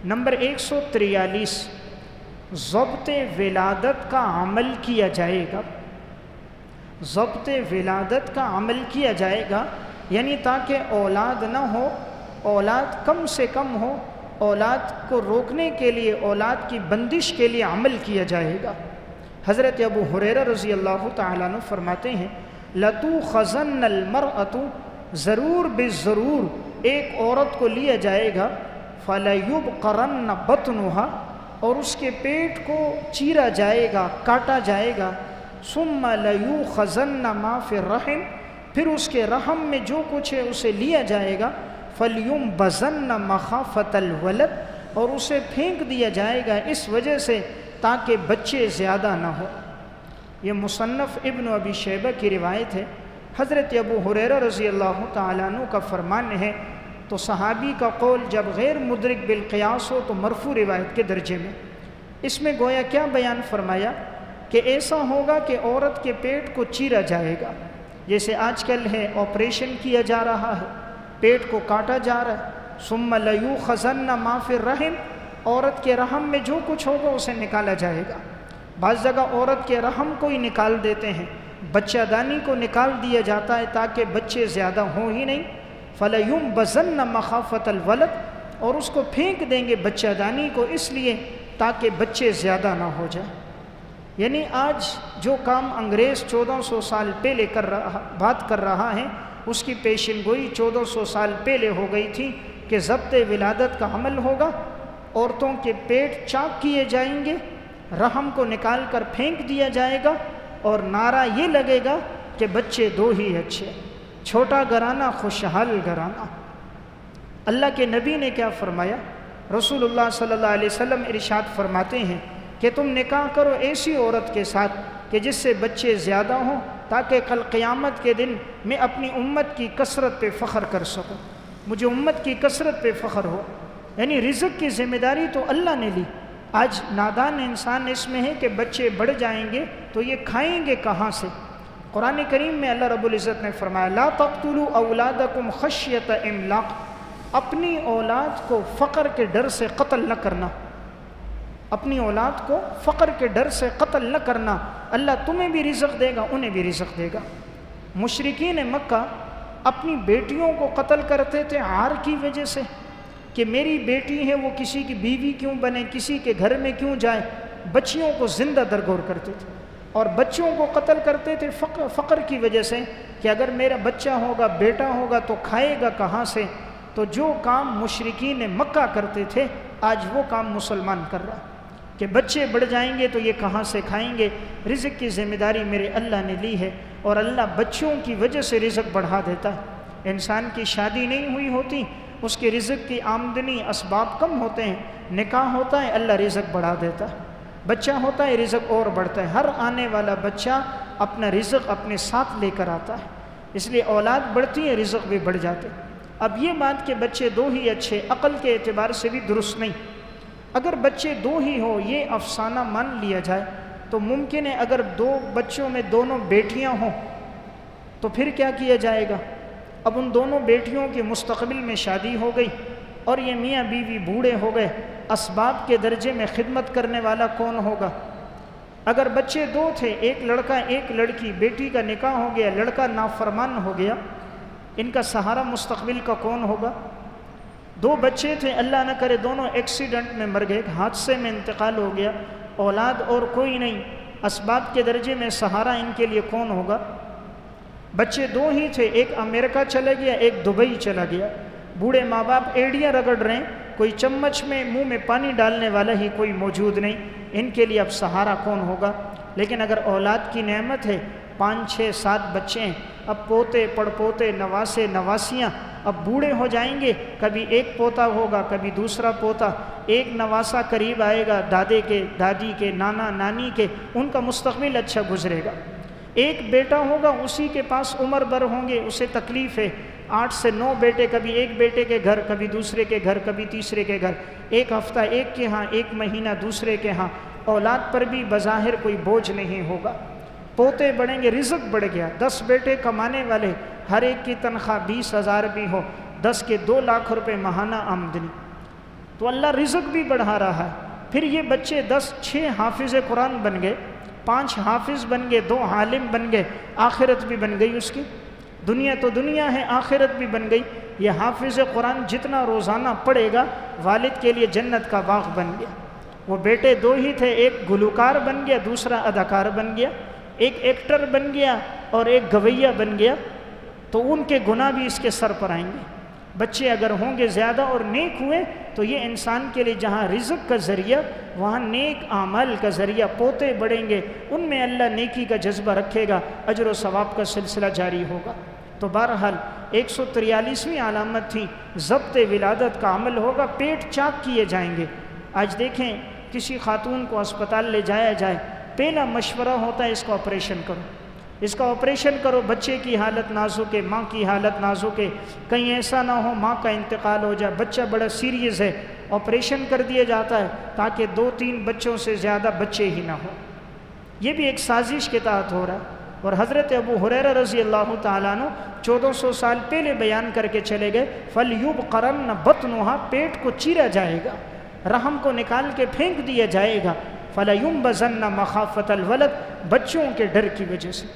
Number 143 ضبط ولادت کا عمل کیا جائے گا۔ ضبط ولادت کا عمل کیا جائے گا، یعنی تاکہ اولاد نہ ہو، اولاد کم سے کم ہو، اولاد کو روکنے کے لیے، اولاد کی بندش کے لیے عمل کیا جائے گا۔ حضرت ابو ہریرہ رضی اللہ تعالیٰ عنہ فرماتے ہیں لَتُوخَذَنَّ الْمَرْأَةُ، ضرور بضرور ایک عورت کو لیا جائے گا، فَلَيُبْقَرَنَّ بَطْنُهَا، اور اس کے پیٹ کو چیرا جائے گا، کاٹا جائے گا، ثُمَّ لَيُوخَذَنَّ مَا فِي الرَّحِمِ، پھر اس کے رحم میں جو کچھ ہے اسے لیا جائے گا، فَلْيُنْبَذَنَّ مَخَافَةَ الْوَلَدِ، اور اسے پھینک دیا جائے گا اس وجہ سے تاکہ بچے زیادہ نہ ہو۔ یہ مصنف ابن ابی شیبہ کی روایت ہے۔ حضرت ابو ہریرہ رضی اللہ تعالیٰ عنہ کا فرمان ہے، تو صحابی کا قول جب غیر مدرک بالقیاس ہو تو مرفوع روایت کے درجے میں۔ اس میں گویا کیا بیان فرمایا کہ ایسا ہوگا کہ عورت کے پیٹ کو چیرا جائے گا، جیسے آج کل ہے آپریشن کیا جا رہا ہے، پیٹ کو کاٹا جا رہا ہے، ثم لیوخذن ما فی الرحم، عورت کے رحم میں جو کچھ ہوگا اسے نکالا جائے گا۔ بعض جگہ عورت کے رحم کو ہی نکال دیتے ہیں، بچہ دانی کو نکال دیا جاتا ہے تاکہ بچے زیادہ ہوں ہی نہیں، فَلَيُنْبَذَنَّ مَخَافَةَ الْوَلَدِ، اور اس کو پھینک دیں گے بچہ دانی کو اس لیے تاکہ بچے زیادہ نہ ہو جائیں۔ یعنی آج جو کام انگریز 1400 سال پہلے بات کر رہا ہے، اس کی پیشن گوئی 1400 سال پہلے ہو گئی تھی کہ ضبط ولادت کا عمل ہوگا، عورتوں کے پیٹ چاک کیے جائیں گے، رحم کو نکال کر پھینک دیا جائے گا، اور نعرہ یہ لگے گا کہ بچے دو ہی اچھے، چھوٹا گھرانہ خوشحال گھرانہ۔ اللہ کے نبی نے کیا فرمایا؟ رسول اللہ صلی اللہ علیہ وسلم ارشاد فرماتے ہیں کہ تم نکاح کرو ایسی عورت کے ساتھ کہ جس سے بچے زیادہ ہوں، تاکہ کل قیامت کے دن میں اپنی امت کی کثرت پہ فخر کر سکوں، مجھے امت کی کثرت پہ فخر ہو۔ یعنی رزق کی ذمہ داری تو اللہ نے لی۔ آج نادان انسان اس میں ہے کہ بچے بڑھ جائیں گے تو یہ کھائیں گے کہاں سے؟ قرآن کریم میں اللہ رب العزت نے فرمایا لا تقتلوا اولادکم خشیۃ املاق، اپنی اولاد کو فقر کے ڈر سے قتل نہ کرنا، اپنی اولاد کو فقر کے ڈر سے قتل نہ کرنا، اللہ تمہیں بھی رزق دے گا، انہیں بھی رزق دے گا۔ مشرکین مکہ اپنی بیٹیوں کو قتل کرتے تھے عار کی وجہ سے کہ میری بیٹی ہے وہ کسی کی بیوی کیوں بنے، کسی کے گھر میں کیوں جائے، بچیوں کو زندہ درگور کرتے تھے، اور بچوں کو قتل کرتے تھے فقر کی وجہ سے کہ اگر میرا بچہ ہوگا، بیٹا ہوگا تو کھائے گا کہاں سے؟ تو جو کام مشرکین مکہ کرتے تھے آج وہ کام مسلمان کر رہا کہ بچے بڑھ جائیں گے تو یہ کہاں سے کھائیں گے۔ رزق کی ذمہ داری میرے اللہ نے لی ہے، اور اللہ بچوں کی وجہ سے رزق بڑھا دیتا ہے۔ انسان کی شادی نہیں ہوئی ہوتی، اس کے رزق کی آمدنی اسباب کم ہوتے ہیں، نکاح ہوتا ہے اللہ رزق بڑھا دیتا ہے، بچہ ہوتا ہے رزق اور بڑھتا ہے۔ ہر آنے والا بچہ اپنا رزق اپنے ساتھ لے کر آتا ہے، اس لیے اولاد بڑھتی ہے رزق بھی بڑھ جاتے۔ اب یہ بات کہ بچے دو ہی اچھے عقل کے اعتبار سے بھی درست نہیں۔ اگر بچے دو ہی ہو یہ افسانہ مان لیا جائے تو ممکن ہے اگر دو بچوں میں دونوں بیٹیاں ہوں تو پھر کیا کیا جائے گا؟ اب ان دونوں بیٹیوں کے مستقبل میں شادی ہو گئی اور یہ میاں بیوی بوڑھے ہو گئے، اسباب کے درجے میں خدمت کرنے والا کون ہوگا؟ اگر بچے دو تھے، ایک لڑکا ایک لڑکی، بیٹی کا نکاح ہو گیا، لڑکا نافرمان ہو گیا، ان کا سہارا مستقبل کا کون ہوگا؟ دو بچے تھے، اللہ نہ کرے دونوں ایکسیڈنٹ میں مر گئے، حادثے میں انتقال ہو گیا، اولاد اور کوئی نہیں، اسباب کے درجے میں سہارا ان کے لیے کون ہوگا؟ بچے دو ہی تھے، ایک امریکہ چلا گیا، ایک دبئی چلا گیا، بوڑھے ماں باپ ایڑیاں رگڑ رہے ہیں، کوئی چمچ میں منہ میں پانی ڈالنے والا ہی کوئی موجود نہیں، ان کے لیے اب سہارا کون ہوگا؟ لیکن اگر اولاد کی نعمت ہے، 5 6 7 بچے ہیں، اب پوتے پڑ پوتے نواسے نواسیاں، اب بوڑھے ہو جائیں گے، کبھی ایک پوتا ہوگا کبھی دوسرا پوتا، ایک نواسا قریب آئے گا دادے کے دادی کے نانا نانی کے، ان کا مستقبل اچھا گزرے گا۔ ایک بیٹا ہوگا اسی کے پاس عمر بھر ہوں گے، اسے تکلیف ہے، 8 سے 9 بیٹے، کبھی ایک بیٹے کے گھر کبھی دوسرے کے گھر کبھی تیسرے کے گھر، ایک ہفتہ ایک کے ہاں ایک مہینہ دوسرے کے ہاں، اولاد پر بھی بظاہر کوئی بوجھ نہیں ہوگا، پوتے بڑھیں گے، رزق بڑھ گیا، 10 بیٹے کمانے والے، ہر ایک کی تنخواہ 20,000 بھی ہو، 10 کے 2 لاکھ روپے ماہانہ آمدنی، تو اللہ رزق بھی بڑھا رہا ہے۔ پھر یہ بچے 6 حافظ قرآن بن گئے، 5 حافظ بن گئے، 2 عالم بن گئے، آخرت بھی بن گئی اس کی، دنیا تو دنیا ہے، آخرت بھی بن گئی۔ یہ حافظ قرآن جتنا روزانہ پڑھے گا والد کے لیے جنت کا باغ بن گیا۔ وہ بیٹے 2 ہی تھے، ایک گلوکار بن گیا، دوسرا اداکار بن گیا، ایک ایکٹر بن گیا اور ایک گویہ بن گیا، تو ان کے گناہ بھی اس کے سر پر آئیں گے۔ بچے اگر ہوں گے زیادہ اور نیک ہوئے تو یہ انسان کے لیے جہاں رزق کا ذریعہ وہاں نیک اعمال کا ذریعہ، پوتے بڑھیں گے، ان میں اللہ نیکی کا جذبہ رکھے گا، اجر و ثواب کا سلسلہ جاری ہوگا۔ تو بہرحال 143ویں علامت تھی ضبط ولادت کا عمل ہوگا، پیٹ چاک کیے جائیں گے۔ آج دیکھیں کسی خاتون کو اسپتال لے جایا جائے، پہلا مشورہ ہوتا ہے اس کا آپریشن کرو، اس کا آپریشن کرو، بچے کی حالت نازک ہے، ماں کی حالت نازک ہے، کہیں ایسا نہ ہو ماں کا انتقال ہو جائے، بچہ بڑا سیریس ہے، آپریشن کر دیا جاتا ہے تاکہ 2-3 بچوں سے زیادہ بچے ہی نہ ہو۔ یہ بھی ایک سازش کے تحت ہو رہا ہے۔ اور حضرت ابو ہریرہ رضی اللہ تعالیٰ عنہ 1400 سال پہلے بیان کر کے چلے گئے، فَلْيُبْقَرَنَّ بَطْنُهَا، پیٹ کو چیرا جائے گا، رحم کو نکال کے پھینک دیا جائے گا، فَلَيُنْبَذَنَّ مَخَافَةَ الْوَلَدِ، بچوں کے ڈر کی وجہ سے۔